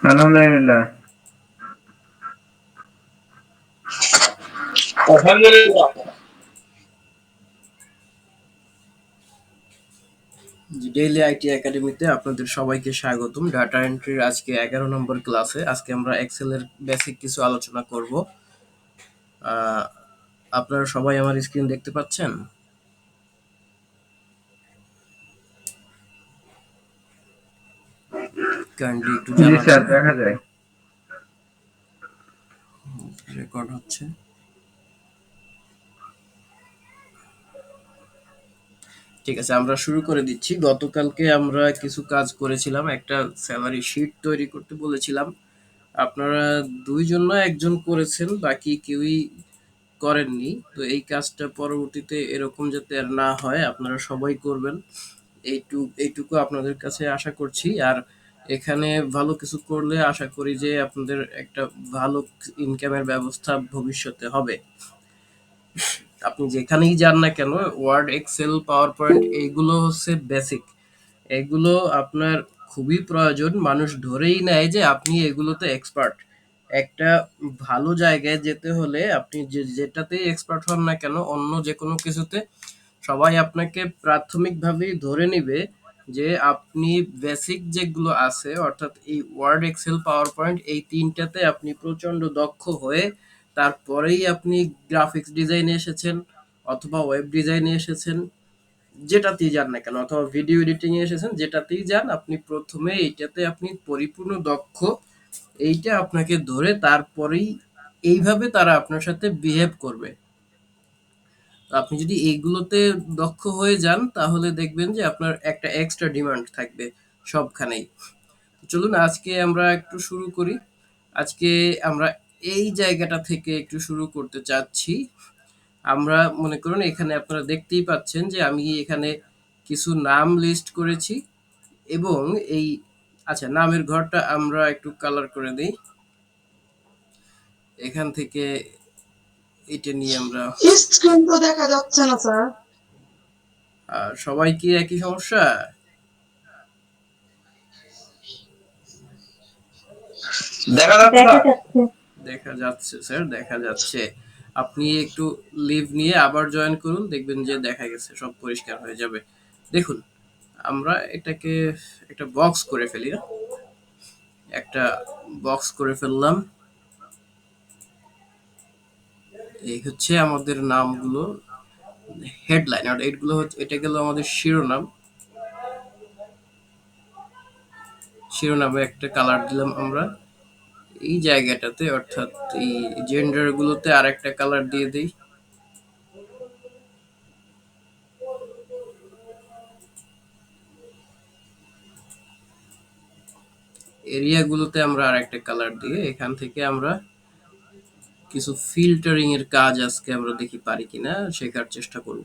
আলহামদুলিল্লাহ। আলহামদুলিল্লাহ। Daily IT একাডেমিতে আপনাদের সবাইকে স্বাগতম। ডাটা এন্ট্রির আজকে 11 নম্বর ক্লাসে আজকে আমরা এক্সেলের বেসিক কিছু আলোচনা করব। আহ, আপনারা সবাই আমার স্ক্রিন দেখতে পাচ্ছেন? কাইন্ডলি একটু জি স্যার, জানাবেন। দেখা যায়। রেকর্ড হচ্ছে। ঠিক আছে, আমরা শুরু করে দিচ্ছি। গতকালকে আমরা কিছু কাজ করেছিলাম, একটা স্যালারি শিট তৈরি করতে বলেছিলাম। আপনারা দুইজন না একজন করেছেন, বাকি কেউই করেননি। তো এই কাজটা পরবর্তীতে এরকম যাতে আর না হয় আপনারা সবাই করবেন, এইটুকু আপনাদের কাছে আশা করছি। আর এখানে ভালো কিছু করলে আশা করি যে আপনাদের একটা ভালো ইনকামের ব্যবস্থা ভবিষ্যতে হবে। আপনি যেখানেই যান না কেন, ওয়ার্ড, এক্সেল, পাওয়ার পয়েন্ট এইগুলো হচ্ছে বেসিক। এগুলো আপনার খুবই প্রয়োজন। মানুষ ধরেই নেয় যে আপনি এগুলোতে এক্সপার্ট। একটা ভালো জায়গায় যেতে হলে আপনি যেটাতেই এক্সপার্ট হন না কেন, অন্য যে কোনো কিছুতে সবাই আপনাকে প্রাথমিকভাবেই ধরে নিবে যে আপনি বেসিক যেগুলো আছে, অর্থাৎ এই ওয়ার্ড, এক্সেল, পাওয়ার পয়েন্ট এই তিনটাতে আপনি প্রচন্ড দক্ষ হয়ে তারপরেই আপনি গ্রাফিক্স ডিজাইনে এসেছেন, অথবা ওয়েব ডিজাইনে এসেছেন, যেটাতেই যান না কেন, অথবা ভিডিও এডিটিং এ এসেছেন, যেটাতেই যান আপনি প্রথমে এইটাতে আপনি পরিপূর্ণ দক্ষ। এইটা আপনাকে ধরে তারপরেই এইভাবে তারা আপনার সাথে বিহেভ করবে। তো আপনি যদি এইগুলোতে দক্ষ হয়ে যান তাহলে দেখবেন যে আপনার একটা এক্সট্রা ডিমান্ড থাকবে সবখানেই। চলুন আজকে আমরা একটু শুরু করি। আজকে আমরা এই জায়গাটা থেকে একটু শুরু করতে চাচ্ছি। আমরা মনে করুন এখানে আপনারা দেখতেই পাচ্ছেন যে আমি এখানে কিছু নাম লিস্ট করেছি, এবং এই, আচ্ছা, নামের ঘরটা আমরা একটু কালার করে দিই। এখান থেকে এটা নিয়ে আমরা, স্ক্রিন তো দেখা যাচ্ছে না স্যার। সবাই কি একই সমস্যা? দেখা যাচ্ছে দেখা স্যার। যাচ্ছে। দেখা যাচ্ছে স্যার, দেখা যাচ্ছে। আপনি একটু লিভ নিয়ে আবার জয়েন করুন, দেখবেন যে দেখা গেছে, সব পরিষ্কার হয়ে যাবে। দেখুন, আমরা এটাকে একটা বক্স করে ফেলি না, একটা বক্স করে ফেললাম। এই হচ্ছে আমাদের নামগুলো, হেডলাইন, আর এইগুলো হচ্ছে, এটা গেল আমাদের শিরোনাম। শিরোনামে একটা কালার দিলাম আমরা এই জায়গাটাতে, অর্থাৎ এই জেন্ডার গুলোতে আর একটা কালার দিয়ে দিই। এরিয়াগুলোতে আমরা আর একটা কালার দিয়ে এখান থেকে আমরা কিছু ফিল্টারিং এর কাজ আজকে আমরা দেখি পারি কিনা, শেখার চেষ্টা করব।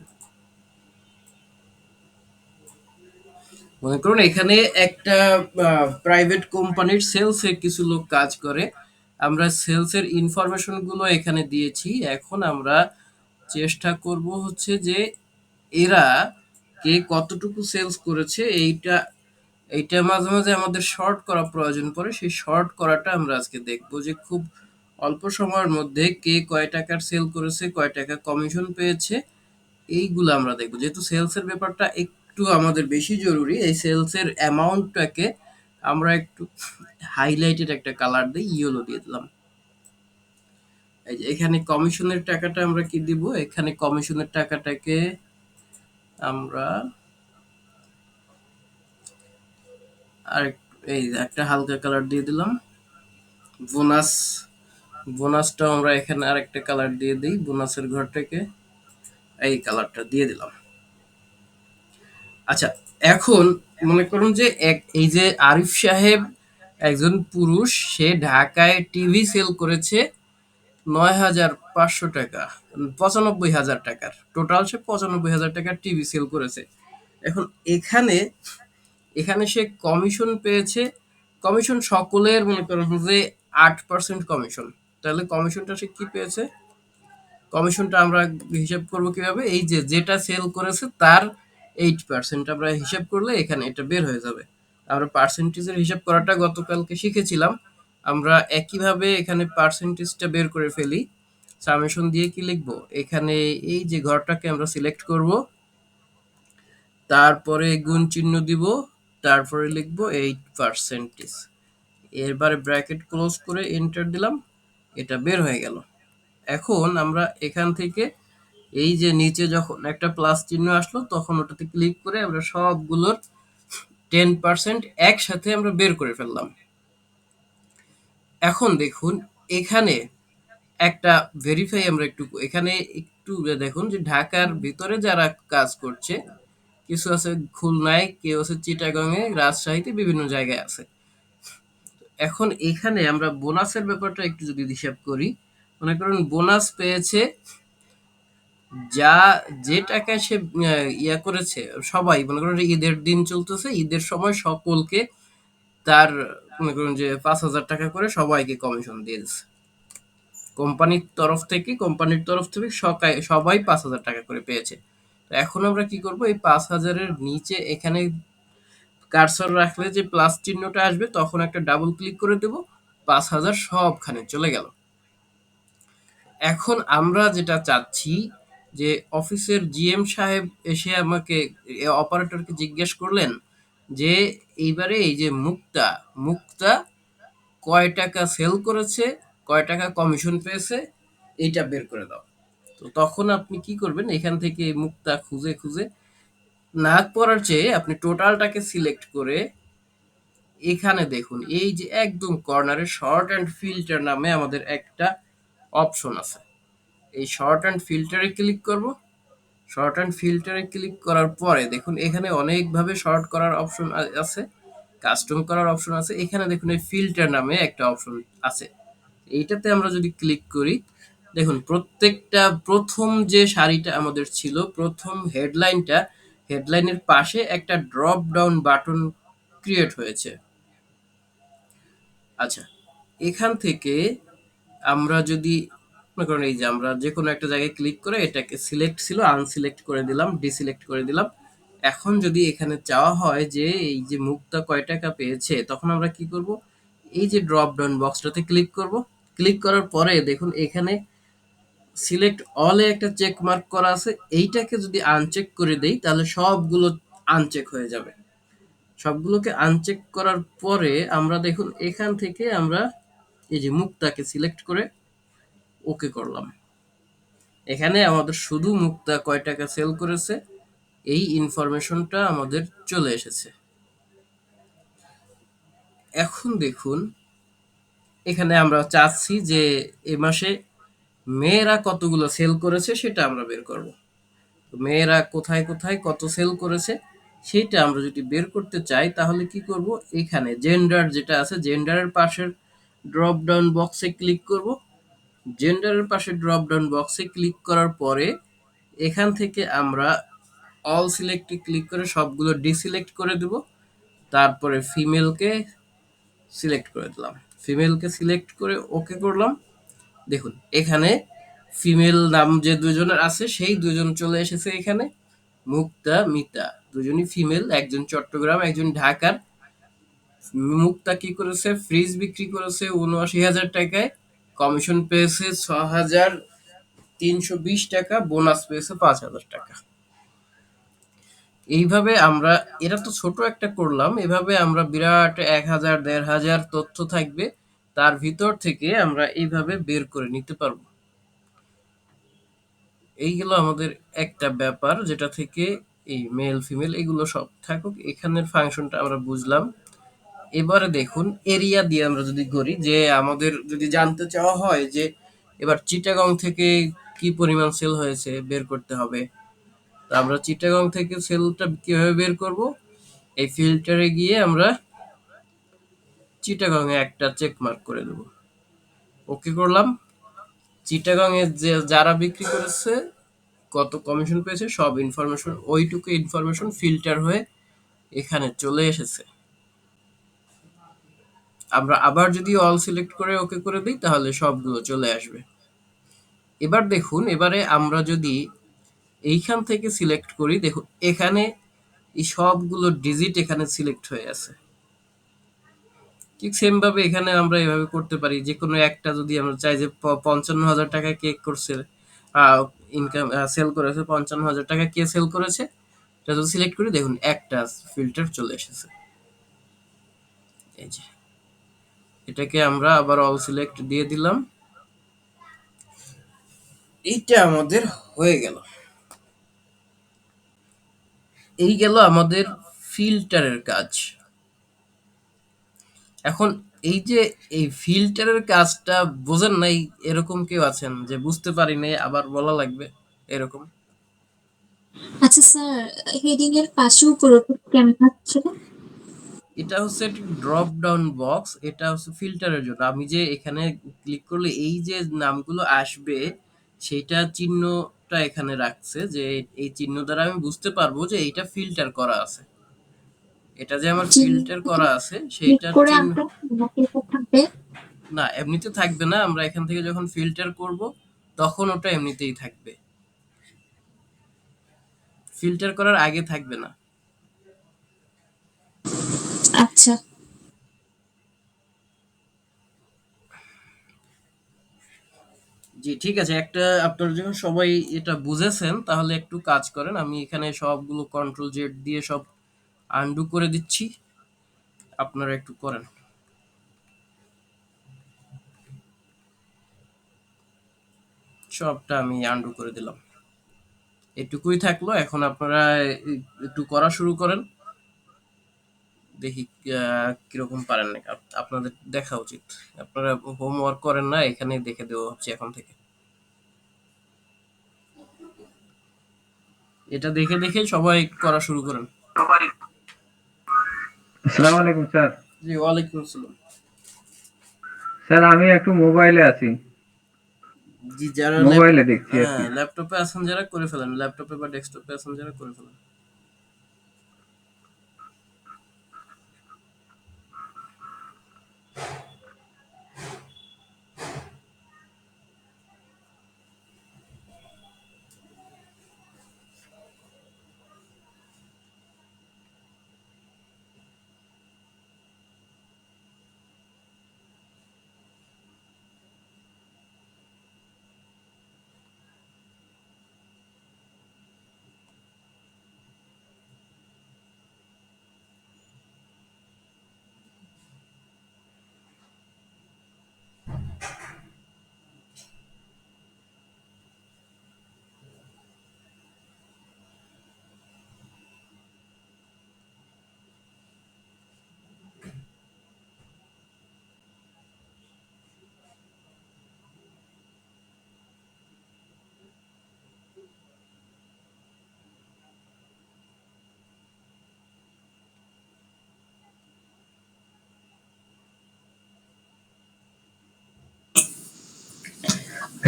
মনে করুন এখানে একটা প্রাইভেট কোম্পানির সেলস এর কিছু লোক কাজ করে। আমরা সেলস এর ইনফরমেশন গুলো এখানে দিয়েছি। এখন আমরা চেষ্টা করব হচ্ছে যে এরা কে কতটুকু সেলস করেছে, এইটা এইটা মাঝে মাঝে আমাদের শর্ট করা প্রয়োজন পড়ে। সেই শর্ট করাটা আমরা আজকে দেখবো, যে খুব অল্প সময়ের মধ্যে কে কয় টাকার সেল করেছে, কয় টাকা কমিশন পেয়েছে, এইগুলো আমরা দেখবো। যেহেতু সেলস এর ব্যাপারটা একটু আমাদের বেশি জরুরি, এই সেলস এর অ্যামাউন্টটাকে আমরা একটু হাইলাইটেড একটা কালার দিয়ে ইয়েলো দিয়ে দিলাম। এই যে এখানে কমিশনের টাকাটা আমরা কি দিব, এখানে কমিশনের টাকাটাকে আমরা আর এই একটা হালকা কালার দিয়ে দিলাম। বোনাস, বোনাসটা আমরা এখানে আরেকটা কালার দিয়ে দিই, বোনাসের ঘরটাকে এই কালারটা দিয়ে দিলাম। আচ্ছা, এখন মনে করুন যে এই যে আরিফ সাহেব একজন পুরুষ, সে ঢাকায় টিভি সেল করেছে ৯,৫০০ টাকা, ৯৫,০০০ টাকার টোটাল, সে ৯৫,০০০ টাকার টিভি সেল করেছে। এখন এখানে এখানে সে কমিশন পেয়েছে, কমিশন সকলের মনে করেন যে ৮% কমিশন। তাহলে কমিশনটা সে কি পেয়েছে, কমিশনটা আমরা হিসাব করব কিভাবে, এই যে যেটা সেল করেছে তার 8% আমরা হিসাব করলে এখানে এটা বের হয়ে যাবে। আমরা পার্সেন্টেজের হিসাব করাটা গতকালকে শিখেছিলাম। আমরা একইভাবে এখানে পার্সেন্টেজটা বের করে ফেলি। সামেশন দিয়ে কি লিখবো, এখানে এই যে ঘরটাকে আমরা সিলেক্ট করব, তারপরে গুণ চিহ্ন দিব, তারপরে লিখবো 8%। এরবারে ব্র্যাকেট ক্লোজ করে এন্টার দিলাম, এটা বের হয়ে গেল। এখন আমরা এখান থেকে এই যে নিচে যখন একটা প্লাস চিহ্ন আসলো তখন ওটাতে ক্লিক করে আমরা সবগুলোর 10% একসাথে আমরা বের করে ফেললাম। এখন দেখুন এখানে একটা ভেরিফাই আমরা এখানে একটু দেখুন যে ঢাকার ভিতরে যারা কাজ করছে, কিছু আছে খুলনায়, কেউ আছে চিটাগংয়ে, রাজশাহীতে, বিভিন্ন জায়গায় আছে। এখন এখানে আমরা বোনাসের ব্যাপারটা একটু যদি হিসাব করি, মনে করুন বোনাস পেয়েছে যা যে টাকায় সে ইয়া করেছে, সবাই মনে করেন ঈদের দিন চলতেছে, ঈদের সময় সকলকে তার মনে করুন যে 5,000 টাকা করে সবাইকে কমিশন দিয়েছে কোম্পানির তরফ থেকে সবাই 5,000 টাকা করে পেয়েছে। তো এখন আমরা কি করব, এই 5,000-এর নিচে এখানে কার্সর রাখলে যে প্লাস চিহ্নটা আসবে তখন একটা ডাবল ক্লিক করে দেব, 5,000 সবখানে চলে গেল। এখন আমরা যেটা চাচ্ছি যে অফিসের জিএম সাহেব এসে আমাকে অপারেটরকে জিজ্ঞেস করলেন যে এইবারে এই যে মুক্তা মুক্তা কয় টাকা সেল করেছে, কয় টাকা কমিশন পেয়েছে, এইটা বের করে দাও। তো তখন আপনি কি করবেন, এখান থেকে এই মুক্তা খুঁজে খুঁজে না করার চেয়ে আপনি টোটালটাকে সিলেক্ট করে এখানে দেখুন এই যে একদম কর্নারে শর্ট অ্যান্ড ফিল্টার নামে আমাদের একটা অপশন আছে। এই শর্ট অ্যান্ড ফিল্টারে ক্লিক করব। শর্ট অ্যান্ড ফিল্টারে ক্লিক করার পরে দেখুন এখানে অনেকভাবে শর্ট করার অপশন আছে, কাস্টম করার অপশন আছে। এখানে দেখুন এই ফিল্টার নামে একটা অপশন আছে, এইটাতে আমরা যদি ক্লিক করি দেখুন প্রত্যেকটা প্রথম যে সারিটা আমাদের ছিল, প্রথম হেডলাইনের পাশে একটা ড্রপ ডাউন বাটন ক্রিয়েট হয়েছে। আচ্ছা, এখান থেকে আমরা যদি মনে করেন এই যে আমরা যে কোনো একটা জায়গায় ক্লিক করে এটাকে সিলেক্ট ছিল আনসিলেক্ট করে দিলাম, ডিসিলেক্ট করে দিলাম। এখন যদি এখানে চাওয়া হয় যে এই যে মুক্তা কয় টাকা পেয়েছে, তখন আমরা কি করব, এই যে ড্রপ ডাউন বক্সটাতে ক্লিক করব। ক্লিক করার পরে দেখুন এখানে সিলেক্ট অলে একটা চেক মার্ক করা আছে, এইটাকে যদি আনচেক করে দেই তাহলে সবগুলো আনচেক হয়ে যাবে। সবগুলোকে আনচেক করার পরে আমরা দেখুন এখান থেকে আমরা এই যে মুক্তাকে সিলেক্ট করে ওকে করলাম। এখানে আমাদের শুধু মুক্তা কয় টাকা সেল করেছে এই ইনফরমেশনটা আমাদের চলে এসেছে। এখন দেখুন এখানে আমরা চাচ্ছি যে এ মাসে মেয়েরা কতগুলো সেল করেছে সেটা আমরা বের করব। মেয়েরা কোথায় কোথায় কত সেল করেছে সেটা আমরা যদি বের করতে চাই তাহলে কি করব, এখানে জেন্ডার যেটা আছে জেন্ডারের পাশের ড্রপ ডাউন বক্সে ক্লিক করব। জেন্ডারের পাশে ড্রপ ডাউন বক্সে ক্লিক করার পরে এখান থেকে আমরা অল সিলেক্টে ক্লিক করে সবগুলো ডিসিলেক্ট করে দেব। তারপরে ফিমেলকে সিলেক্ট করে দিলাম, ফিমেলকে সিলেক্ট করে ওকে করলাম। দেখুন এখানে ফিমেল নাম যে দুজনের আছে সেই দুজন চলে এসেছে এখানে, মুক্তা মিতা দুজনই ফিমেল, একজন চট্টগ্রাম একজন ঢাকার। মুক্তা কি করেছে, ফ্রিজ বিক্রি করেছে ৭৯,০০০ টাকায়, কমিশন পেয়েছে ৬,৩২০ টাকা, বোনাস পেয়েছে ৫,০০০ টাকা। এইভাবে আমরা, এটা তো ছোট একটা করলাম, এভাবে আমরা বিরাট ১,০০০ ১,৫০০ তথ্য থাকবে, তার ভিতর থেকে আমরা এইভাবে বের করে নিতে পারবো। এইগুলো আমাদের একটা ব্যাপার যেটা থেকে এই মেল ফিমেল এগুলো সব থাকুক, এখানের ফাংশনটা আমরা বুঝলাম। এবারে দেখুন এরিয়া দিয়ে আমরা যদি করি, যে আমাদের যদি জানতে চাওয়া হয় যে এবার চিটাগং থেকে কি পরিমাণ সেল হয়েছে বের করতে হবে। তো আমরা চিটাগং থেকে সেলটা কিভাবে বের করব, এই ফিল্টারে গিয়ে আমরা চিটাগং এ একটা চেক মার্ক করে দেব, ওকে করলাম। চিটাগং এ যে যারা বিক্রি করেছে কত কমিশন পেয়েছে সব ইনফরমেশন, ওইটুকু ইনফরমেশন ফিল্টার হয়ে এখানে চলে এসেছে। আমরা আবার যদি অল সিলেক্ট করে ওকে করে দিই তাহলে সবগুলো চলে আসবে। এবার দেখুন এবারে আমরা যদি এইখান থেকে সিলেক্ট করি, দেখুন এখানে এই সবগুলো ডিজিট এখানে সিলেক্ট হয়ে আছে। ঠিক সেম ভাবে এখানে আমরা এভাবে করতে পারি, যে কোনো একটা যদি আমরা চাই যে 55,000 টাকা কে করছে, ইনকাম সেল করেছে, 55,000 টাকা কে সেল করেছে, এটা যদি সিলেক্ট করি দেখুন একটা ফিল্টার চলে এসেছে। এই যে এটাকে আমরা আবার অল সিলেক্ট দিয়ে দিলাম, এইটা আমাদের হয়ে গেল। এই গেল আমাদের ফিল্টারের কাজ। এখন এই যে এই ফিল্টারের কাজটা বোঝেন নাই এরকম কেউ আছেন যে বুঝতে পারি নাই আবার বলা লাগবে এরকম? আচ্ছা স্যার, হেডিং এর পাশে উপরে কেমন হচ্ছে? এটা হচ্ছে একটি ড্রপ ডাউন বক্স, এটা হচ্ছে ফিল্টারের জন্য। আমি যে এখানে ক্লিক করলে এই যে নামগুলো আসবে সেইটা চিহ্নটা এখানে রাখছে, যে এই চিহ্ন দ্বারা আমি বুঝতে পারবো যে এইটা ফিল্টার করা আছে। এটা যে আমার ফিল্টার করা আছে ক্লিক সেইটার করে চিহ্ন। আনতে নাকি এটা থাকবে? না, এমনিতে থাকবে না, আমরা এখান থেকে যখন ফিল্টার করব তখন ওটা এমনিতেই থাকবে, ফিল্টার করার আগে থাকবে না। আচ্ছা। জি ঠিক আছে, একটা আপনারা যখন সবাই এটা বুঝেছেন তাহলে একটু কাজ করেন, আমি এখানে সবগুলো কন্ট্রোল জেড দিয়ে সব আনডু করে দিচ্ছি, আপনারা একটু করেন। সবটা আমি আনডু করে দিলাম, এটুকুই থাকলো। এখন আপনারা একটু করা শুরু করেন, দেখি কিরকম পারেন না। আপনাদের দেখা উচিত, আপনারা হোমওয়ার্ক করেন না, এখানে দেখে দেওয়া হচ্ছে এখন থেকে। এটা দেখে দেখে সবাই করা শুরু করেন। আসসালামু আলাইকুম স্যার। জি ওয়ালাইকুম আসসালাম। স্যার আমি একটু মোবাইলে আছি, জি যারা মোবাইলে দেখছি আর হ্যাঁ কি। ল্যাপটপে আছেন যারা করে ফেলেন, ল্যাপটপে বা ডেস্কটপে আছেন যারা করে ফেলেন।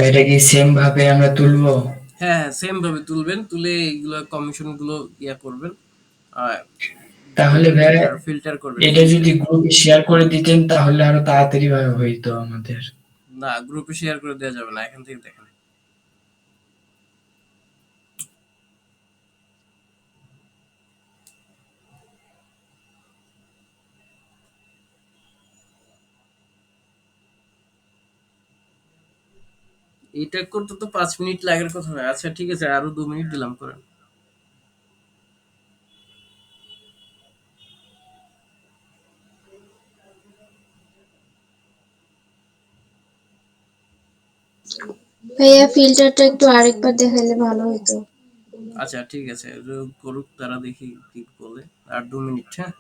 এটা কি সেম ভাবে আমরা তুলবো? হ্যাঁ হ্যাঁ সেম ভাবে তুলবেন, তুলে এইগুলো কমিশন গুলো ইয়া করবেন, আর তাহলে ভাই ফিল্টার ফিল্টার করবেন এটা ফিল্টার। যদি গ্রুপে শেয়ার করে দিতেন তাহলে আরো তাড়াতাড়ি ভাবে হইতো আমাদের। না গ্রুপে শেয়ার করে দেওয়া যাবে না, এখান থেকে দেখেন। এটা করতে তো 5 মিনিট লাগার কথা না। আচ্ছা ঠিক আছে, আরো 2 মিনিট দিলাম, করেন। ভাইয়া ফিল্টারটা একটু আরেকবার দেখাইলে ভালো হতো। আচ্ছা ঠিক আছে, করুক তারা, দেখি কি বলে। আর 2 মিনিট, হ্যাঁ।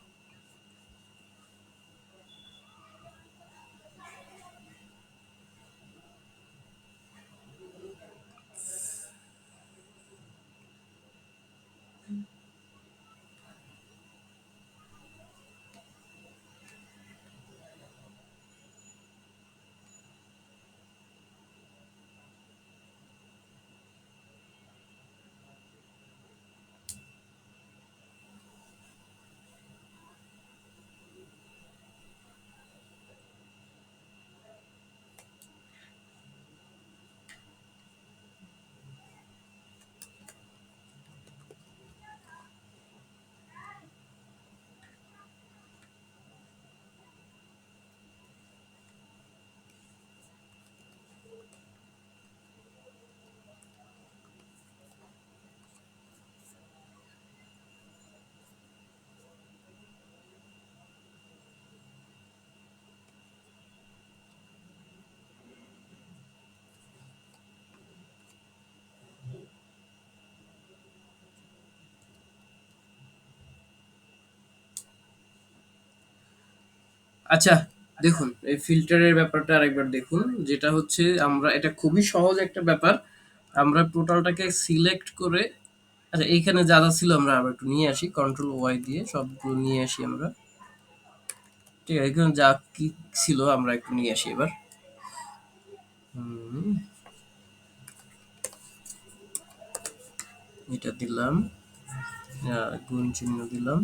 আচ্ছা, দেখুন এই ফিল্টারের ব্যাপারটা আরেকবার দেখুন। যেটা হচ্ছে আমরা এটা খুবই সহজ একটা ব্যাপার। আমরা টোটালটাকে সিলেক্ট করে, আচ্ছা এইখানে যা যা ছিল আমরা আবার একটু নিয়ে আসি, কন্ট্রোল ওয়াই দিয়ে সবগুলো নিয়ে আসি আমরা। ঠিক আছে, এখানে যা কি ছিল আমরা একটু নিয়ে আসি এবার। হুম, এটা দিলাম, গুণ চিহ্ন দিলাম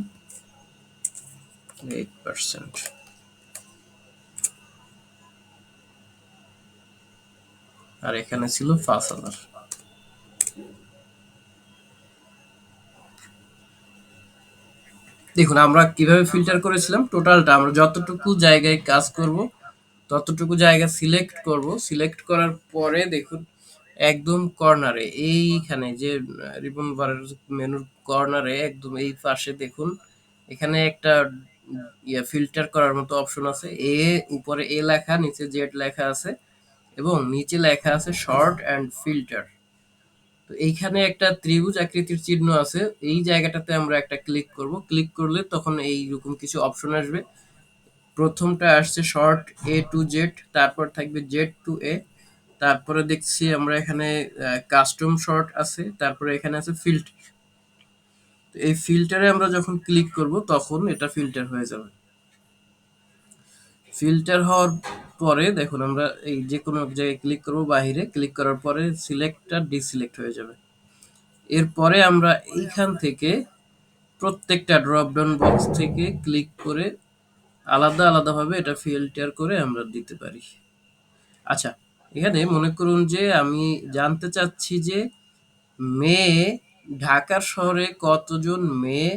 8%। আর এখানে ছিল 5,000। দেখুন আমরা কিভাবে ফিল্টার করেছিলাম, টোটালটা আমরা যতটুকু জায়গায় কাজ করব ততটুকু জায়গা সিলেক্ট করব। সিলেক্ট করার পরে দেখুন একদম কর্নারে এইখানে যে রিবন বারের মেনুর কর্নারে একদম এই পাশে দেখুন এখানে একটা ফিল্টার করার মতো অপশন আছে। উপরে এ লেখা, নিচে জেড লেখা আছে এবং নিচে লেখা আছে শর্ট অ্যান্ড ফিল্টার। তো এইখানে একটা ত্রিভুজ আকৃতির চিহ্ন আছে, এই জায়গাটাতে আমরা একটা ক্লিক করব। ক্লিক করলে তখন এইরকম কিছু অপশন আসবে। প্রথমটা আসছে শর্ট এ টু জেড, তারপর থাকবে জেড টু এ, তারপরে দেখছি আমরা এখানে কাস্টম শর্ট আছে, তারপরে এখানে আছে ফিল্টার। এই ফিল্টারে আমরা যখন ক্লিক করব তখন এটা ফিল্টার হয়ে যাবে। ফিল্টার হওয়ার পরে দেখুন আমরা এই যে কোনো জায়গায় ক্লিক করব, বাহিরে ক্লিক করার পরে সিলেক্টটা ডিসিলেক্ট হয়ে যাবে। এরপরে আমরা এইখান থেকে প্রত্যেকটা ড্রপ ডাউন বক্স থেকে ক্লিক করে আলাদা আলাদাভাবে এটা ফিল্টার করে আমরা দিতে পারি। আচ্ছা, এখানে মনে করুন যে আমি জানতে চাচ্ছি যে মেয়ে, ঢাকার শহরে কতজন মেয়ে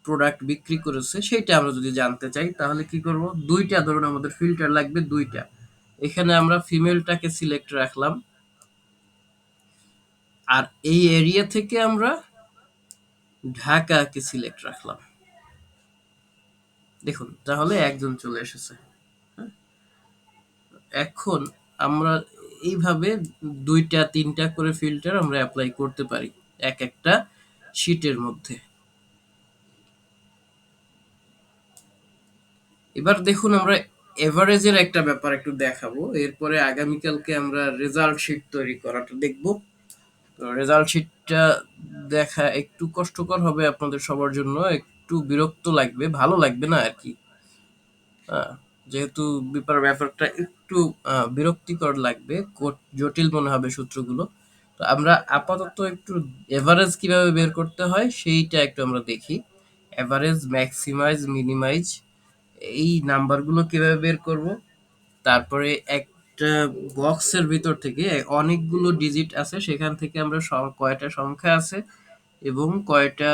প্রোডাক্ট বিক্রি করেছে সেটা আমরা যদি জানতে চাই তাহলে কি করব, দুইটা ধরুন আমাদের ফিল্টার লাগবে দুইটা। এখানে আমরা ফিমেলটাকে সিলেক্ট রাখলাম, আর এই এরিয়া থেকে আমরা ঢাকাকে সিলেক্ট রাখলাম। দেখুন তাহলে একজন চলে এসেছে। এখন আমরা এইভাবে দুইটা তিনটা করে ফিল্টার আমরা অ্যাপ্লাই করতে পারি এক একটা শীটের মধ্যে। এবার দেখুন আমরা এভারেজের একটা ব্যাপার একটু দেখাবো, এরপরে আগামীকালকে আমরা রেজাল্ট শিট তৈরি করাটা দেখব। তো রেজাল্ট শিটটা দেখা একটু কষ্টকর হবে আপনাদের সবার জন্য, একটু বিরক্ত লাগবে, ভালো লাগবে না আর কি। যেহেতু ব্যাপারটা একটু বিরক্তিকর লাগবে, জটিল মনে হবে সূত্রগুলো। তো আমরা আপাতত একটু এভারেজ কিভাবে বের করতে হয় সেইটা একটু আমরা দেখি। এভারেজ, ম্যাক্সিমাইজ, মিনিমাইজ, এই নাম্বারগুলো কিভাবে বের করব। তারপরে একটা বক্সের ভিতর থেকে অনেকগুলো ডিজিট আছে, সেখান থেকে আমরা কয়টা সংখ্যা আছে এবং কয়টা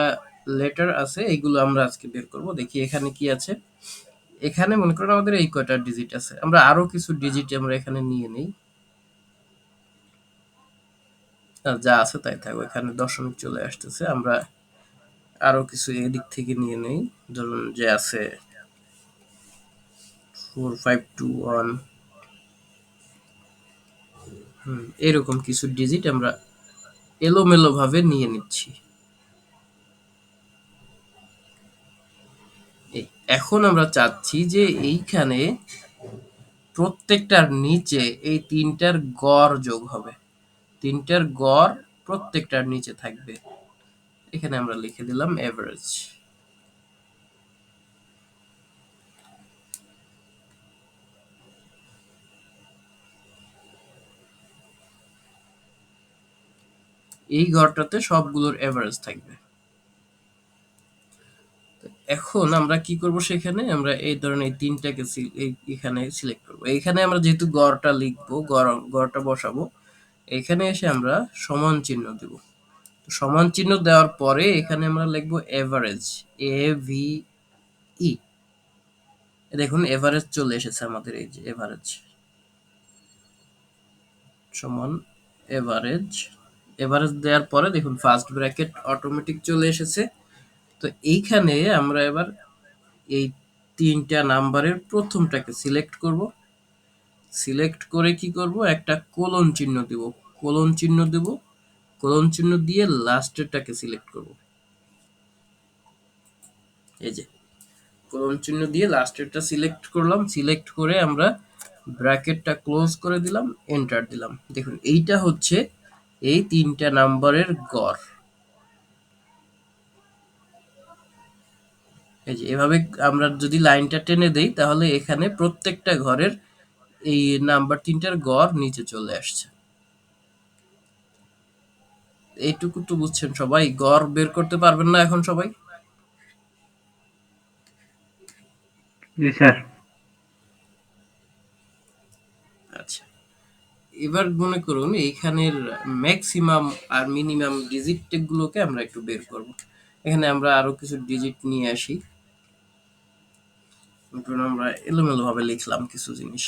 লেটার আছে এইগুলো আমরা আজকে বের করব। দেখি এখানে কি আছে। এখানে মনে করেন আমাদের এই কয়টা ডিজিট আছে, আমরা আরো কিছু ডিজিট আমরা এখানে নিয়ে নেই। যা আছে তাই থাকবে, এখানে দশমিক চলে আসতেছে, আমরা আরো কিছু এদিক থেকে নিয়ে নেই। ধরুন যে আছে 4521, এরকম কিছু ডিজিট আমরা এলোমেলো ভাবে নিয়ে নিচ্ছি। এখন আমরা চাচ্ছি যে এইখানে প্রত্যেকটার নিচে এই তিনটার গড় যোগ হবে, তিনটার গড় প্রত্যেকটার নিচে থাকবে। এখানে আমরা লিখে দিলাম এভারেজ। এই ঘরটাতে সবগুলোর এভারেজ থাকবে। এখন আমরা কি করব, সেখানে আমরা এই ধরনের তিনটাকে এখানে সিলেক্ট করব। এইখানে আমরা যেহেতু গড়টা লিখবো, গড়টা বসাবো, এখানে এসে আমরা সমান চিহ্ন দেব। সমান চিহ্ন দেওয়ার পরে এখানে আমরা লিখবো এভারেজ, AVE। দেখুন এভারেজ চলে এসেছে আমাদের, এই যে এভারেজ সমান এভারেজ। এভারেজ দেওয়ার পরে দেখুন ফার্স্ট ব্র্যাকেট অটোমেটিক চলে এসেছে। তো এইখানে আমরা এবার এই তিনটা নাম্বারের প্রথমটাকে সিলেক্ট করব। সিলেক্ট করে কি করব, একটা কোলন চিহ্ন দেব, কোলন চিহ্ন দেব, কোলন চিহ্ন দিয়ে লাস্টেরটাকে সিলেক্ট করব। এই যে কোলন চিহ্ন দিয়ে লাস্টেরটা সিলেক্ট করলাম, সিলেক্ট করে আমরা ব্র্যাকেটটা ক্লোজ করে দিলাম, এন্টার দিলাম। দেখুন এইটা হচ্ছে এই 3টা নাম্বারের গড়। এই যে এভাবে আমরা যদি লাইনটা টেনে দেই তাহলে এখানে প্রত্যেকটা ঘরের এই নাম্বার 3টার গড় নিচে চলে আসছে। এইটুকু তো বুঝছেন সবাই? গড় বের করতে পারবেন না এখন সবাই? জি স্যার। আচ্ছা, এবার মনে করুন এইখানের ম্যাক্সিমাম আর মিনিমাম ডিজিট গুলোকে আমরা একটু বের করব। এখানে আমরা আরো কিছু ডিজিট নিয়ে আসি। ধরুন আমরা এলোমেলো ভাবে লিখলাম কিছু জিনিস।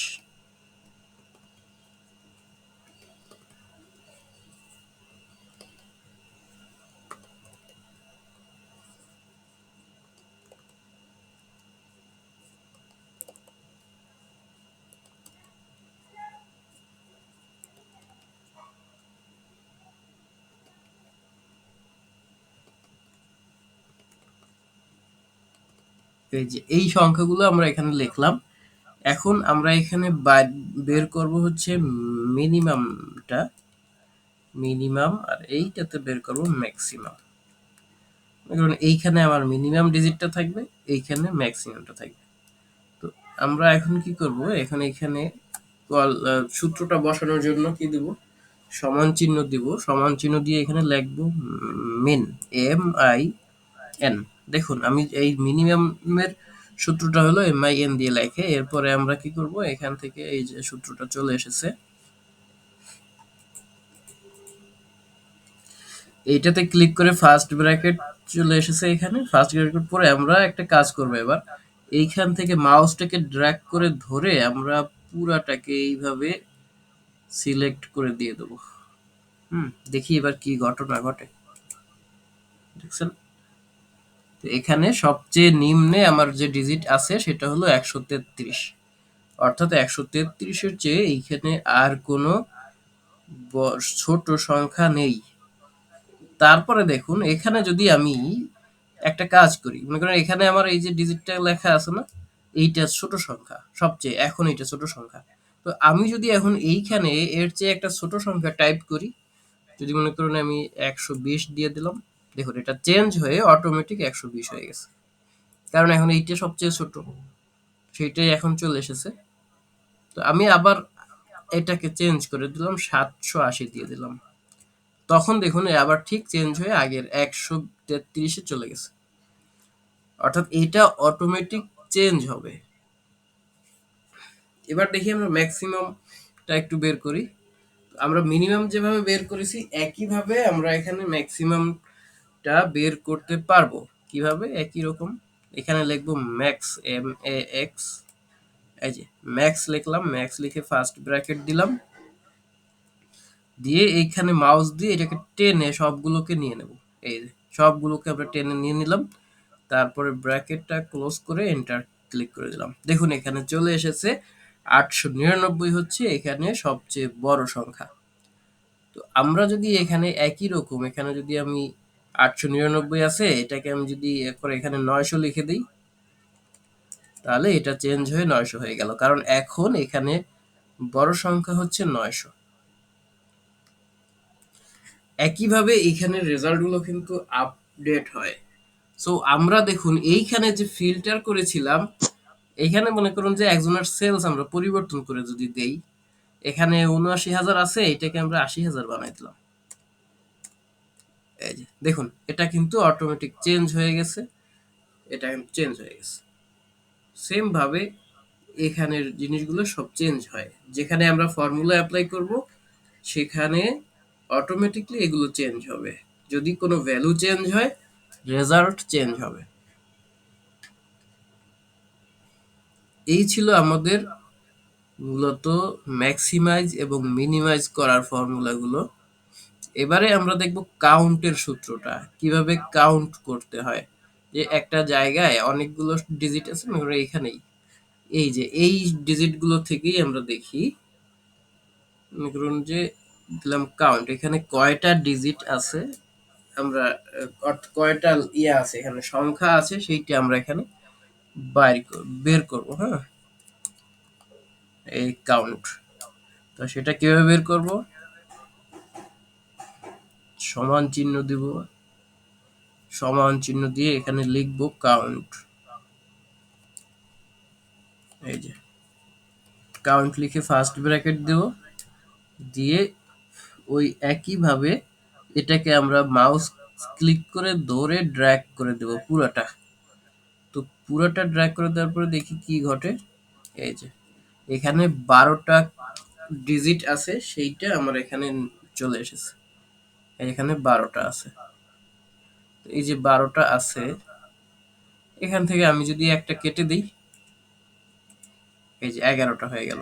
এই যে এই সংখ্যাগুলো আমরা এখানে লিখলাম। এখন আমরা এখানে বের করব হচ্ছে মিনিমামটা, মিনিমাম, আর এইটাতে বের করব ম্যাক্সিমাম। কারণ এইখানে আমার মিনিমাম ডিজিটটা থাকবে, এইখানে ম্যাক্সিমামটা থাকবে। তো আমরা এখন কি করব, এখন এখানে সূত্রটা বসানোর জন্য কি দেব, সমান চিহ্ন দিব। সমান চিহ্ন দিয়ে এখানে লিখব মিন, MIN। দেখুন আমি এই মিনিমামের সূত্রটা হলো MIN দিয়ে লেখে। এরপরে আমরা কি করব, এখান থেকে এই যে সূত্রটা চলে এসেছে, এইটাতে ক্লিক করে ফার্স্ট ব্র্যাকেট চলে এসেছে। এখানে ফার্স্ট ব্র্যাকেট পরে আমরা একটা কাজ করব। এবার এইখান থেকে মাউসটাকে ড্র্যাগ করে ধরে আমরা পুরাটাকে এইভাবে সিলেক্ট করে দিয়ে দেবো। দেখি এবার কি ঘটনা ঘটে। দেখছেন, তো এখানে সবচেয়ে নিম্নে আমার যে ডিজিট আছে সেটা হলো 133। অর্থাৎ 133-এর চেয়ে এইখানে আর কোনো ছোট সংখ্যা নেই। তারপরে দেখুন এখানে যদি আমি একটা কাজ করি, মনে করেন এখানে আমার এই যে ডিজিটটা লেখা আছে না, এইটা ছোট সংখ্যা সবচেয়ে, এখন এইটা ছোট সংখ্যা। তো আমি যদি এখন এইখানে এর চেয়ে একটা ছোট সংখ্যা টাইপ করি, যদি মনে করুন আমি 120 দিয়ে দিলাম, দেখুন এটা চেঞ্জ হয়ে অটোমেটিক 120 হয়ে গেছে। কারণ এখন এইটা সবচেয়ে ছোট, সেইটাই এখন চলে এসেছে। তো আমি আবার এটাকে চেঞ্জ করে দিলাম, 780 দিয়ে দিলাম। তখন দেখুন আবার ঠিক চেঞ্জ হয়ে আগের 133-এ চলে গেছে। অর্থাৎ এটা অটোমেটিক চেঞ্জ হবে। এবার দেখি আমরা ম্যাক্সিমামটা একটু বের করি। আমরা মিনিমাম যেভাবে বের করেছি একইভাবে আমরা এখানে ম্যাক্সিমামটা বের করতে পারবো। কিভাবে? একই রকম এখানে লিখবো ম্যাক্স, MAX। এই যে ম্যাক্স লিখলাম, ম্যাক্স লিখে ফার্স্ট ব্র্যাকেট দিলাম, দিয়ে এইখানে মাউস দিয়ে এটাকে টেনে সবগুলোকে নিয়ে নেব। এই যে সবগুলোকে আমরা টেনে নিয়ে নিলাম, তারপরে ব্র্যাকেটটা ক্লোজ করে এন্টার ক্লিক করে দিলাম। দেখুন এখানে চলে এসেছে 899 হচ্ছে এখানে সবচেয়ে বড় সংখ্যা। তো আমরা যদি এখানে একই রকম, এখানে যদি আমি 899 আছে, এটাকে আমি যদি এরপর এখানে 900 লিখে দিই, তাহলে এটা চেঞ্জ হয়ে 900 হয়ে গেল। কারণ এখন এখানে বড় সংখ্যা হচ্ছে 900। একইভাবে এখানের রেজাল্টগুলো কিন্তু আপডেট হয়। সো আমরা দেখুন এইখানে যে ফিল্টার করেছিলাম, এখানে মনে করুন যে একজনের সেলস আমরা পরিবর্তন করে যদি দেই, এখানে ৭৯,০০০ আছে, এটাকে আমরা ৮০,০০০ বানাই দিলাম। এই যে দেখুন এটা কিন্তু অটোমেটিক চেঞ্জ হয়ে গেছে, এটা কিন্তু চেঞ্জ হয়ে গেছে। সেম ভাবে এখানের জিনিসগুলো সব চেঞ্জ হয়। যেখানে আমরা ফর্মুলা অ্যাপ্লাই করব সেখানে অটোমেটিকলি এগুলো চেঞ্জ হবে। যদি কোনো ভ্যালু চেঞ্জ হয়, রেজাল্ট চেঞ্জ হবে। এই ছিল আমাদের মূলত ম্যাক্সিমাইজ এবং মিনিমাইজ করার ফর্মুলাগুলো। এবারে আমরা দেখব কাউন্টের সূত্রটা, কিভাবে কাউন্ট করতে হয়। যে একটা জায়গায় অনেকগুলো ডিজিট আছে, মনে করো এখানেই এই যে এই ডিজিটগুলো থেকেই আমরা দেখি, মনে করুন যে দিলাম কাউন্ট, এখানে কয়টা ডিজিট আছে, আমরা কয়টা আছে, এখানে সংখ্যা আছে, সেইটা আমরা এখানে বের করব। হ্যাঁ, এই কাউন্ট, তো সেটা কিভাবে বের করব? সমান চিহ্ন দিব, সমান চিহ্ন দিয়ে এখানে লিখব কাউন্ট। এই যে কাউন্ট লিখে ফার্স্ট ব্র্যাকেট দেব, দিয়ে ওই একইভাবে এটাকে আমরা মাউস ক্লিক করে ধরে ড্র্যাগ করে দেব পুরোটা। তো পুরোটা ড্র্যাগ করে দেওয়ার পরে দেখি কি ঘটে। এই যে এখানে 12টা ডিজিট আছে, সেইটা আমার এখানে চলে এসেছে। এখানে 12টা আছে। এই যে 12টা আছে, এখান থেকে আমি যদি একটা কেটে দিই, এই যে 11টা হয়ে গেল।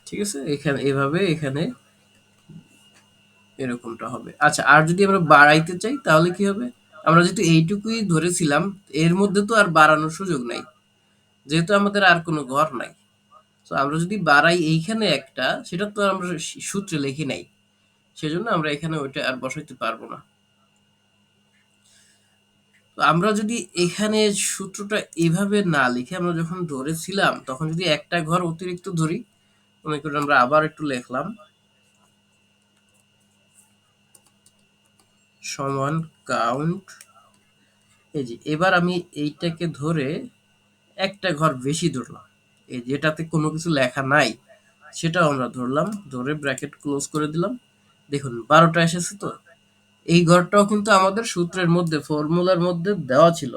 ঠিক আছে, এখানে এভাবে এখানে এরকমটা হবে। আচ্ছা, আর যদি আমরা বাড়াইতে চাই তাহলে কি হবে? আমরা যেহেতু এইটুকুই ধরেছিলাম, এর মধ্যে তো আর বাড়ানোর সুযোগ নাই, যেহেতু আমাদের আর কোনো ঘর নাই। তো আমরা যদি বাড়াই এইখানে একটা, সেটা তো আমরা সূত্রে লিখি নাই, সেজন্য আমরা এখানে ওইটা আর বসাইতে পারবো না। তো আমরা যদি এখানে সূত্রটা এভাবে না লিখে আমরা যখন ধরেছিলাম, তখন যদি একটা ঘর অতিরিক্ত ধরি, মনে করি আমরা আবার একটু লিখলাম সমান কাউন্ট। এই যে এবার আমি এইটাকে ধরে একটা ঘর বেশি ধরলাম, এই যেটাতে কোনো কিছু লেখা নাই সেটাও আমরা ধরলাম, ধরে ব্র্যাকেট ক্লোজ করে দিলাম। দেখুন 12টা এসেছে। তো এই ঘরটাও কিন্তু আমাদের সূত্রের মধ্যে, ফর্মুলার মধ্যে দেওয়া ছিল।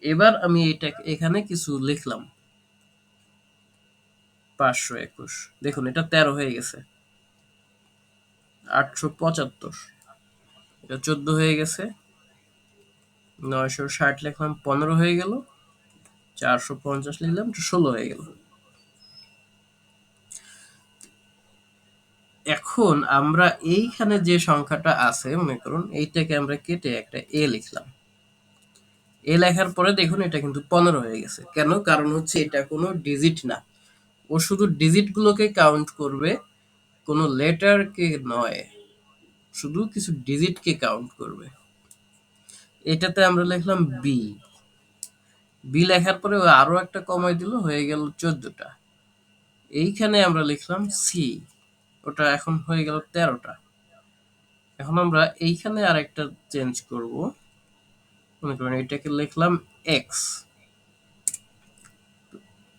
এবার আমি এটা এখানে কিছু লিখলাম 521। দেখুন এটা 13 হয়ে গেছে। 875, এটা 14 হয়ে গেছে। 960 লিখলাম, 15 হয়ে গেল। 450 লিখলাম, 16 হয়ে গেল। এখন আমরা এইখানে যে সংখ্যাটা আছে, মনে করুন এইটাকে আমরা কেটে একটা এ লিখলাম। এ লেখার পরে দেখুন এটা কিন্তু 15 হয়ে গেছে। কেন? কারণ হচ্ছে এটা কোনো ডিজিট না, ও শুধু ডিজিট গুলোকে কাউন্ট করবে, কোনো লেটারকে নয়, শুধু কিছু ডিজিটকে কাউন্ট করবে। এটাতে আমরা লিখলাম বি। বি লেখার পরে ও আরো একটা কমাই দিল, হয়ে গেল 14টা। এইখানে আমরা লিখলাম সি, ওটা এখন হয়ে গেল 13টা। এখন আমরা এইখানে আরেকটা চেঞ্জ করব, মনে করেন এটাকে লিখলাম এক্স।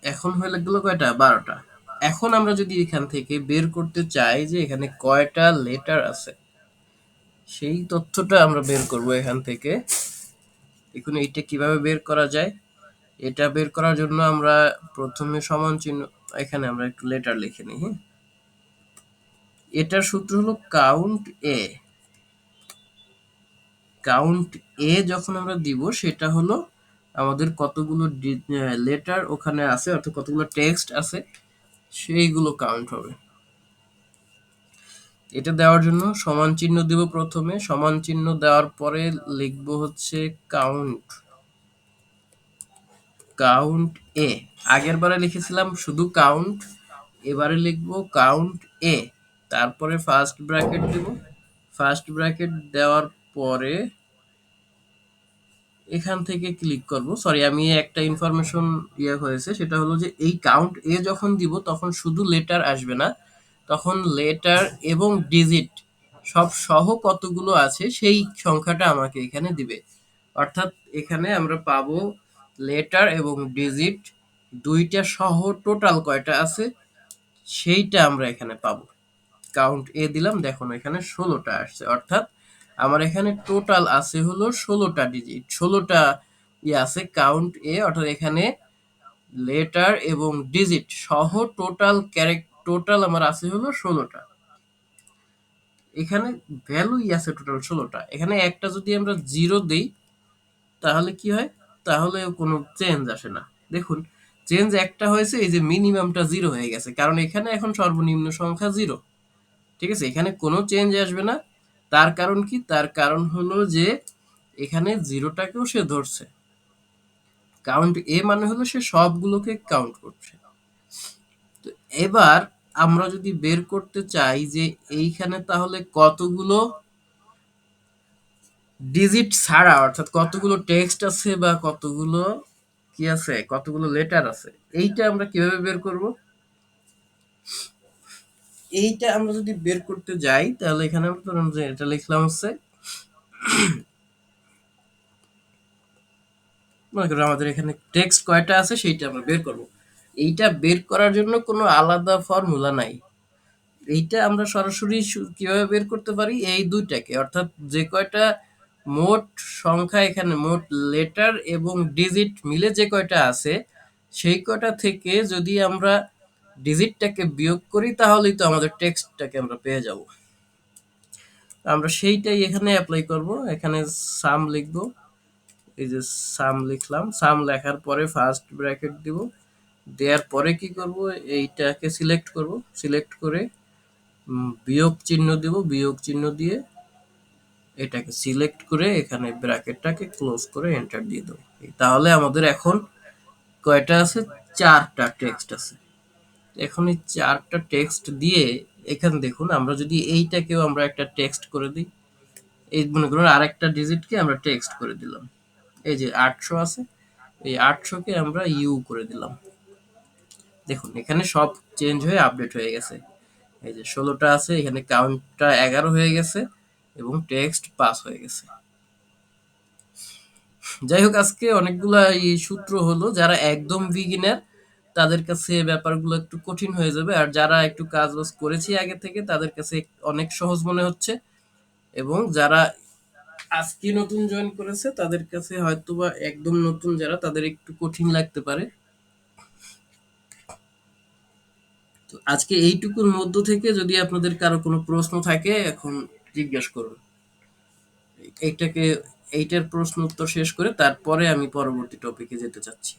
এখন হয়ে গেল কয়টা? 12টা। এখন আমরা যদি এখান থেকে বের করতে চাই যে এখানে কয়টা লেটার আছে, সেই তথ্যটা আমরা বের করব এখান থেকে। দেখুন এইটা কিভাবে বের করা যায়। এটা বের করার জন্য আমরা প্রথমে সমান চিহ্ন, এখানে আমরা একটু লেটার লিখে নিই। হ্যাঁ, এটার সূত্র হলো কাউন্ট এ। কাউন্ট এ যখন আমরা দিব, সেটা হলো আমাদের কতগুলো লেটার ওখানে আছে, অর্থাৎ কতগুলো টেক্সট আছে, সেইগুলো কাউন্ট হবে। এটা দেওয়ার জন্য সমান চিহ্ন দিব প্রথমে, সমান চিহ্ন দেওয়ার পরে লিখব হচ্ছে কাউন্ট। কাউন্ট এ, আগের বারে লিখেছিলাম শুধু কাউন্ট, এবারে লিখব কাউন্ট এ। তারপরে ফার্স্ট ব্র্যাকেট দিব। ফার্স্ট ব্র্যাকেট দেওয়ার পরে এখান থেকে ক্লিক করব। সরি, আমি একটা ইনফরমেশন হয়েছে, সেটা হলো যে এই কাউন্ট এ যখন দিব তখন শুধু লেটার আসবে না, তখন লেটার এবং ডিজিট সব সহ কতগুলো আছে সেই সংখ্যাটা আমাকে এখানে দিবে। অর্থাৎ এখানে আমরা পাবো লেটার এবং ডিজিট দুইটা সহ টোটাল কয়টা আছে সেইটা আমরা এখানে পাবো। কাউন্ট এ দিলাম, দেখুন এখানে 16টা আসছে। অর্থাৎ আমার এখানে টোটাল আছে হলো 16টা ডিজিট, 16টা আছে কাউন্ট এ। অর্থাৎ এখানে লেটার এবং ডিজিট সহ টোটাল আমার আছে হলো 16টা। এখানে ভ্যালুই আছে টোটাল 16টা। এখানে একটা যদি আমরা জিরো দেই তাহলে কি হয়? তাহলে কোনো চেঞ্জ আসে না। দেখুন চেঞ্জ একটা হয়েছে, এই যে মিনিমামটা 0 হয়ে গেছে, কারণ এখানে এখন সর্বনিম্ন সংখ্যা 0। ঠিক আছে, এখানে কোনো চেঞ্জ আসবে না। তার কারণ কি? তার কারণ হলো যে এখানে জিরোটাকেও সে ধরছে। কাউন্ট এ মানে হলো সে সবগুলোকে কাউন্ট করছে। তো এবার আমরা যদি বের করতে চাই যে এইখানে তাহলে কতগুলো ডিজিট ছাড়া অর্থাৎ কতগুলো টেক্সট আছে বা কতগুলো কি আছে, কতগুলো লেটার আছে, এইটা আমরা কিভাবে বের করব? এইটা আমরা যদি বের করতে যাই তাহলে এখানে আমরা ধরুন যে এটা লিখলাম হচ্ছে, মনে করো আমাদের এখানে টেক্সট কয়টা আছে সেইটা আমরা বের করব। এইটা বের করার জন্য কোনো আলাদা ফর্মুলা নাই। এইটা আমরা সরাসরি কিভাবে বের করতে পারি, এই দুইটাকে অর্থাৎ যে কয়টা মোট সংখ্যা এখানে মোট লেটার এবং ডিজিট মিলে যে কয়টা আছে সেই কয়টা থেকে যদি আমরা ডিজিটটাকে বিয়োগ করি তাহলেই তো আমাদের টেক্সটটাকে আমরা পেয়ে যাব। আমরা সেইটাই এখানে অ্যাপ্লাই করব। এখানে সাম লিখব, এই যে সাম লিখলাম, সাম লেখার পরে ফার্স্ট ব্র্যাকেট দিব, দেওয়ার পরে কি করব, এইটাকে সিলেক্ট করব, সিলেক্ট করে বিয়োগ চিহ্ন দিব, বিয়োগ চিহ্ন দিয়ে এটাকে সিলেক্ট করে এখানে ব্র্যাকেটটাকে ক্লোজ করে এন্টার দিয়ে দেবো। তাহলে আমাদের এখন কয়টা আছে, 4টা টেক্সট আছে। এখন এই 4টা টেক্সট দিয়ে এখানে দেখুন আমরা যদি এইটাকেও আমরা একটা টেক্সট করে দিই, এই মনে করুন আরেকটা ডিজিটকে আমরা টেক্সট করে দিলাম, এই যে 800 আছে, এই 800কে আমরা ইউ করে দিলাম। দেখুন এখানে সব চেঞ্জ হয়ে আপডেট হয়ে গেছে। এই যে 16টা আছে, এখানে কাউন্টটা 11 হয়ে গেছে এবং টেক্সট পাস হয়ে গেছে। যাই হোক, আজকে অনেকগুলা এই সূত্র হলো, যারা একদম বিগিনার তাদের কাছে ব্যাপারগুলো একটু কঠিন হয়ে যাবে, আর যারা একটু কাজ বাজ করেছি আগে থেকে তাদের কাছে অনেক সহজ মনে হচ্ছে, এবং যারা আজকে নতুন জয়েন করেছে তাদের কাছে হয়তোবা একদম নতুন যারা তাদের একটু কঠিন লাগতে পারে। তো আজকে এইটুকুর মধ্য থেকে যদি আপনাদের কারো কোনো প্রশ্ন থাকে এখন জিজ্ঞাসা করুন। এইটাকে এইটার প্রশ্ন উত্তর শেষ করে তারপরে আমি পরবর্তী টপিকে যেতে চাচ্ছি।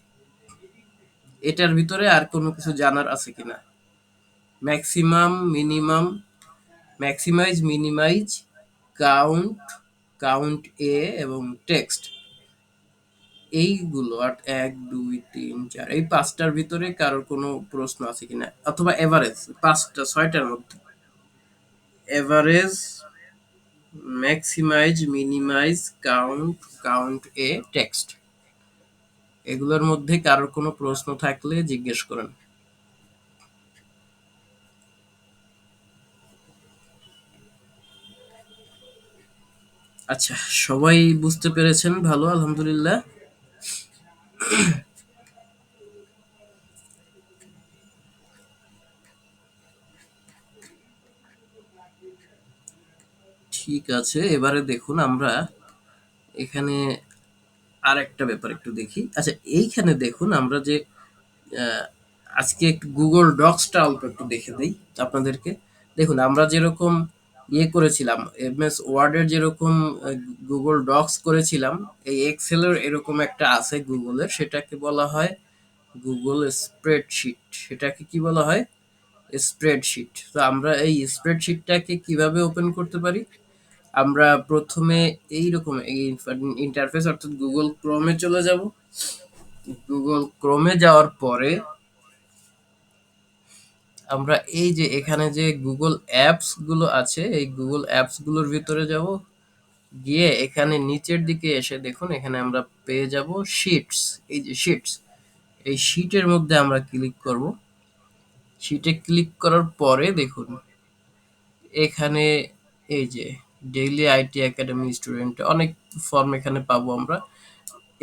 এটার ভিতরে আর কোনো কিছু জানার আছে কিনা? Maximum, minimum, maximize, minimize, count, count A এবং টেক্সট, এইগুলো আর 1 2 3 4 এই 5টার ভিতরে কারোর কোনো প্রশ্ন আছে কিনা, অথবা এভারেজ 5টা 6টার মধ্যে average, maximize, minimize, count, count A, text, এগুলোর মধ্যে কারোর কোনো প্রশ্ন থাকলে জিজ্ঞেস করেন। আচ্ছা, সবাই বুঝতে পেরেছেন, ভালো, আলহামদুলিল্লাহ। ঠিক আছে, এবারে দেখুন আমরা এখানে আর একটা ব্যাপার একটু দেখি। আচ্ছা, এইখানে দেখুন আমরা যে আজকে একটু গুগল ডক্সটা অল্প একটু দেখে দিই আপনাদেরকে। দেখুন আমরা যেরকম ইয়ে করেছিলাম এমএস ওয়ার্ডের, যেরকম গুগল ডক্স করেছিলাম, এই এক্সেলের এরকম একটা আছে গুগলের, সেটাকে বলা হয় গুগল স্প্রেডশিট। সেটাকে কি বলা হয়? স্প্রেডশিট। তো আমরা এই স্প্রেডশিটটাকে কিভাবে ওপেন করতে পারি? আমরা প্রথমে এইরকম এই ইন্টারফেস অর্থাৎ গুগল ক্রোমে চলে যাব। গুগল ক্রোমে যাওয়ার পরে আমরা এই যে এখানে যে গুগল অ্যাপস গুলো আছে এই গুগল অ্যাপস গুলোর ভিতরে যাব, গিয়ে এখানে নিচের দিকে এসে দেখুন এখানে আমরা পেয়ে যাব শিটস। এই যে শিটস, এই শিটের মধ্যে আমরা ক্লিক করব। শিটে ক্লিক করার পরে দেখুন এখানে এই যে ডেইলি আইটি একাডেমি স্টুডেন্ট অনেক ফর্ম এখানে পাবো আমরা।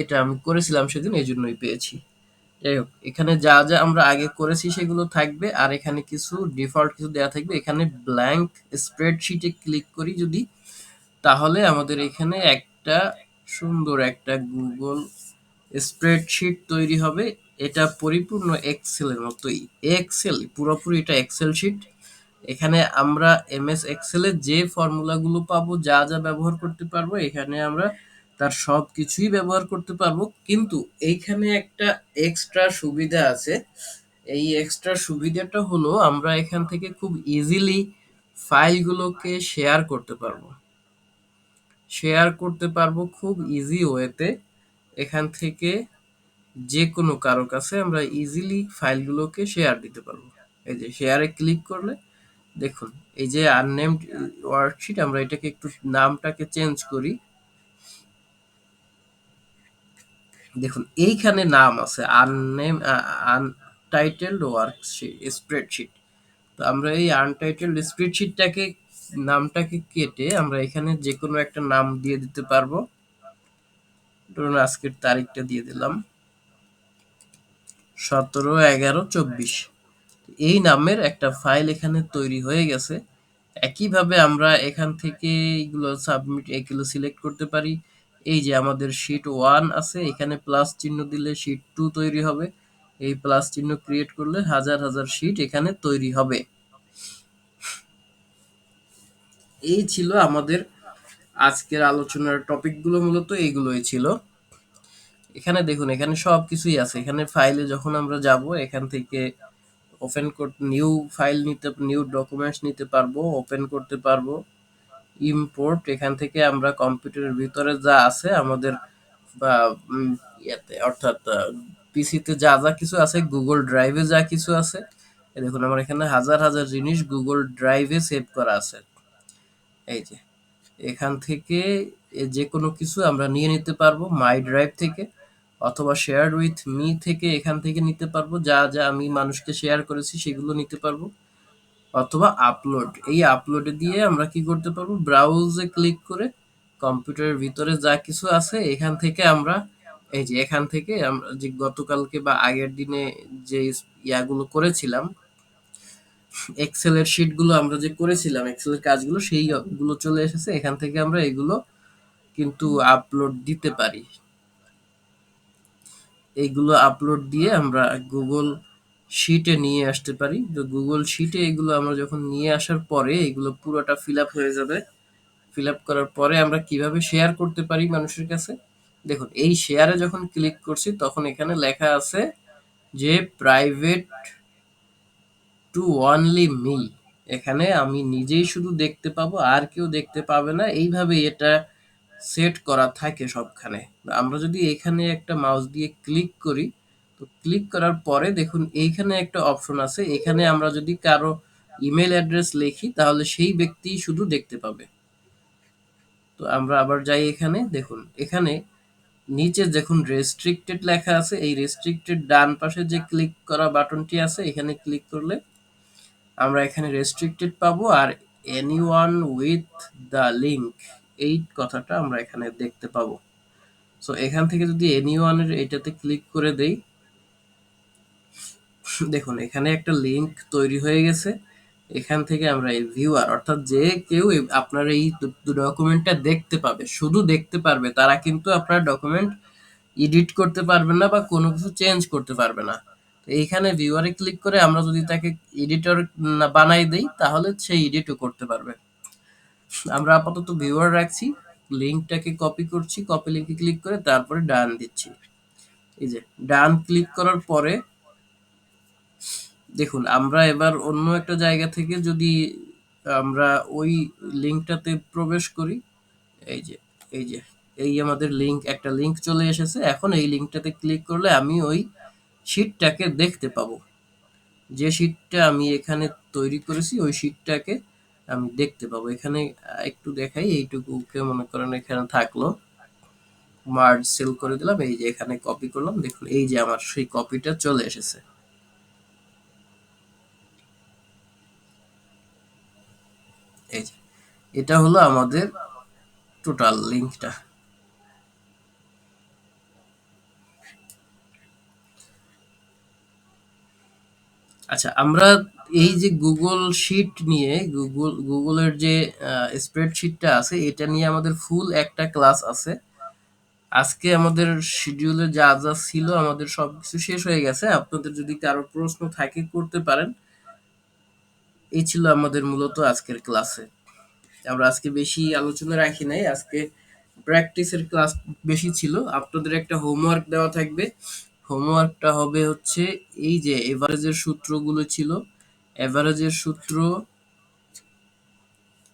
এটা আমি করেছিলাম সেদিন, এই জন্যই পেয়েছি। যাই হোক, এখানে যা যা আমরা আগে করেছি সেগুলো থাকবে, আর এখানে কিছু ডিফল্ট কিছু দেওয়া থাকবে। এখানে ব্ল্যাঙ্ক স্প্রেডশিটে ক্লিক করি যদি, তাহলে আমাদের এখানে একটা সুন্দর একটা গুগল স্প্রেডশিট তৈরি হবে। এটা পরিপূর্ণ এক্সেলের মতোই, এক্সেল পুরোপুরি, এটা এক্সেল শিট। এখানে আমরা এমএস এক্সেলের যে ফর্মুলাগুলো পাবো, যা যা ব্যবহার করতে পারবো, এখানে আমরা তার সব কিছুই ব্যবহার করতে পারবো। কিন্তু এইখানে একটা এক্সট্রা সুবিধা আছে। এই এক্সট্রা সুবিধাটা হলো আমরা এখান থেকে খুব ইজিলি ফাইলগুলোকে শেয়ার করতে পারবো। শেয়ার করতে পারবো খুব ইজি ওয়েতে। এখান থেকে যে কোনো কারো কাছে আমরা ইজিলি ফাইলগুলোকে শেয়ার দিতে পারবো। এই যে শেয়ারে ক্লিক করলে দেখুন এই যে আননেমড ওয়ার্কশিট, আমরা এটাকে একটু নামটাকে চেঞ্জ করি, দেখুন এইখানে নাম আছে আননেম আনটাইটেলড ওয়ার্ক স্প্রেডশিট। তো আমরা এই আনটাইটেলড স্প্রেডশিটটাকে নামটাকে কেটে আমরা এখানে যে কোনো একটা নাম দিয়ে দিতে পারবো। ধরুন আজকের তারিখটা দিয়ে দিলাম 17/11/24। এই নামের একটা ফাইল এখানে তৈরি হয়ে গেছে। একইভাবে আমরা এখান থেকে এগুলো সাবমিট এগুলো সিলেক্ট করতে পারি। এই যে আমাদের শিট 1 আছে, এখানে প্লাস চিহ্ন দিলে শিট 2 তৈরি হবে। এই প্লাস চিহ্ন ক্রিয়েট করলে হাজার হাজার শিট এখানে তৈরি হবে। এই ছিল আমাদের আজকের আলোচনার টপিকগুলো, মূলত এইগুলোই ছিল। এখানে দেখুন এখানে সব কিছুই আছে। এখানে ফাইলে যখন আমরা যাব এখান থেকে ওপেন নিউ ফাইল নিতে, নিউ ডকুমেন্টস নিতে পারবো, ওপেন করতে পারবো, ইম্পোর্ট এখান থেকে আমরা কম্পিউটারের ভিতরে যা আছে আমাদের বা ইয়াতে অর্থাৎ পিসিতে যা যা কিছু আছে, গুগল ড্রাইভে যা কিছু আছে, দেখুন আমার এখানে হাজার হাজার জিনিস গুগল ড্রাইভে সেভ করা আছে। এই যে এখান থেকে যে কোনো কিছু আমরা নিয়ে নিতে পারবো মাই ড্রাইভ থেকে, অথবা শেয়ার উইথ মি থেকে এখান থেকে নিতে পারবো, যা যা আমি মানুষকে শেয়ার করেছি সেগুলো নিতে পারবো, অথবা আপলোড। এই আপলোডে দিয়ে আমরা কি করতে পারবো, ব্রাউজে ক্লিক করে কম্পিউটারের ভিতরে যা কিছু আছে এখান থেকে আমরা এই যে এখান থেকে আমরা যে গতকালকে বা আগের দিনে যে ইয়াগুলো করেছিলাম, এক্সেলের শিটগুলো আমরা যে করেছিলাম, এক্সেলের কাজগুলো সেইগুলো চলে এসেছে। এখান থেকে আমরা এগুলো কিন্তু আপলোড দিতে পারি। এইগুলো আপলোড দিয়ে আমরা গুগল শিটে নিয়ে আসতে পারি। তো গুগল শিটে এগুলো আমরা যখন নিয়ে আসার পরে এগুলো পুরোটা ফিল আপ হয়ে যাবে। ফিল আপ করার পরে আমরা কিভাবে শেয়ার করতে পারি মানুষের কাছে, দেখুন এই শেয়ারে যখন ক্লিক করছি তখন এখানে লেখা আছে যে প্রাইভেট টু অনলি মি। এখানে আমি নিজেই শুধু দেখতে পাবো, আর কেউ দেখতে পাবে না। এইভাবে এটা সেট করা থাকে সবখানে। আমরা যদি এখানে একটা মাউস দিয়ে ক্লিক করি, তো ক্লিক করার পরে দেখুন এইখানে একটা অপশন আছে, এখানে আমরা যদি কারো ইমেল অ্যাড্রেস লিখি তাহলে সেই ব্যক্তিই শুধু দেখতে পাবে। তো আমরা আবার যাই এখানে, দেখুন এখানে নিচে দেখুন রেস্ট্রিক্টেড লেখা আছে। এই রেস্ট্রিক্টেড ডান পাশে যে ক্লিক করা বাটনটি আছে, এখানে ক্লিক করলে আমরা এখানে রেস্ট্রিক্টেড পাবো, আর এনিওয়ান উইথ দ্য লিঙ্ক এই কথাটা আমরা এখানে দেখতে পাবো। সো এখান থেকে যদি এনিওয়ানের এটাতে ক্লিক করে দেই, দেখুন এখানে একটা লিঙ্ক তৈরি হয়ে গেছে। এখান থেকে আমরা এই ভিউয়ার অর্থাৎ যে কেউ আপনার এই ডকুমেন্টটা দেখতে পাবে, শুধু দেখতে পারবে, তারা কিন্তু আপনার ডকুমেন্ট এডিট করতে পারবে না বা কোনো কিছু চেঞ্জ করতে পারবে না। তো এইখানে ভিউয়ারে ক্লিক করে আমরা যদি তাকে এডিটর বানাই দেই তাহলে সে এডিটও করতে পারবে। আমরা আপাতত ভিউয়ার রাখছি, লিঙ্কটাকে কপি করছি, কপি লিঙ্কে ক্লিক করে তারপরে ডান দিচ্ছি। এই যে ডান ক্লিক করার পরে দেখুন আমরা এবার অন্য একটা জায়গা থেকে যদি আমরা ওই লিঙ্কটাতে প্রবেশ করি, এই যে এই যে এই আমাদের লিঙ্ক, একটা লিঙ্ক চলে এসেছে। এখন এই লিঙ্কটাতে ক্লিক করলে আমি ওই শিটটাকে দেখতে পাবো। যে শিটটা আমি এখানে তৈরি করেছি ওই শিটটাকে আমি দেখতে পাবো। এখানে একটু দেখাই, এইটুকুকে মনে করেন এখানে থাকলো, মার্জ সেল করে দিলাম, এই যে এখানে কপি করলাম, দেখুন এই যে আমার সেই কপিটা চলে এসেছে। এই যে এটা হলো আমাদের টোটাল লিঙ্কটা। আচ্ছা, আমরা এই যে গুগল শিট নিয়ে গুগলের যে স্প্রেডশিটটা আছে এটা নিয়ে আমাদের ফুল একটা ক্লাস আছে। আজকে আমাদের শিডিউলে যা যা ছিল আমাদের সবকিছু শেষ হয়ে গেছে। আপনাদের যদি কারো প্রশ্ন থাকে করতে পারেন। এই ছিল আমাদের মূলত আজকের ক্লাসে। আমরা আজকে বেশি আলোচনা রাখি নাই, আজকে প্র্যাকটিসের ক্লাস বেশি ছিল। আপনাদের একটা হোমওয়ার্ক দেওয়া থাকবে। হোমওয়ার্কটা হবে হচ্ছে এই যে এভারেজের সূত্রগুলো ছিল, এভারেজের সূত্র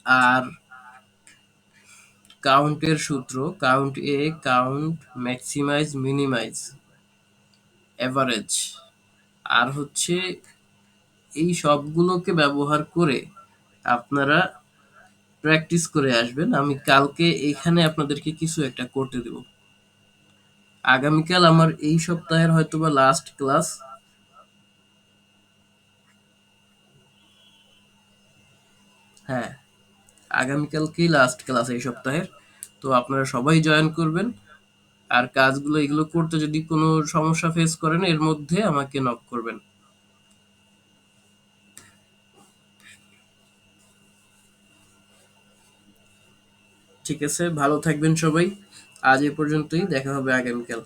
আর কাউন্টের সূত্র, কাউন্ট এ, কাউন্ট, ম্যাক্সিমাইজ, মিনিমাইজ, এভারেজ, আর হচ্ছে এই সবগুলোকে ব্যবহার করে আপনারা প্র্যাকটিস করে আসবেন। আমি কালকে এখানে আপনাদেরকে কিছু একটা করতে দেব। আগামীকাল আমার এই সপ্তাহের হয়তোবা লাস্ট ক্লাস। হ্যাঁ, আগামীকালকেই লাস্ট ক্লাস এই সপ্তাহের। তো আপনারা সবাই জয়েন করবেন। আর কাজগুলো এগুলো করতে যদি কোনো সমস্যা ফেস করেন এর মধ্যে আমাকে নক করবেন। ঠিক আছে, ভালো থাকবেন সবাই। আজ এ পর্যন্তই, দেখা হবে আগামীকাল।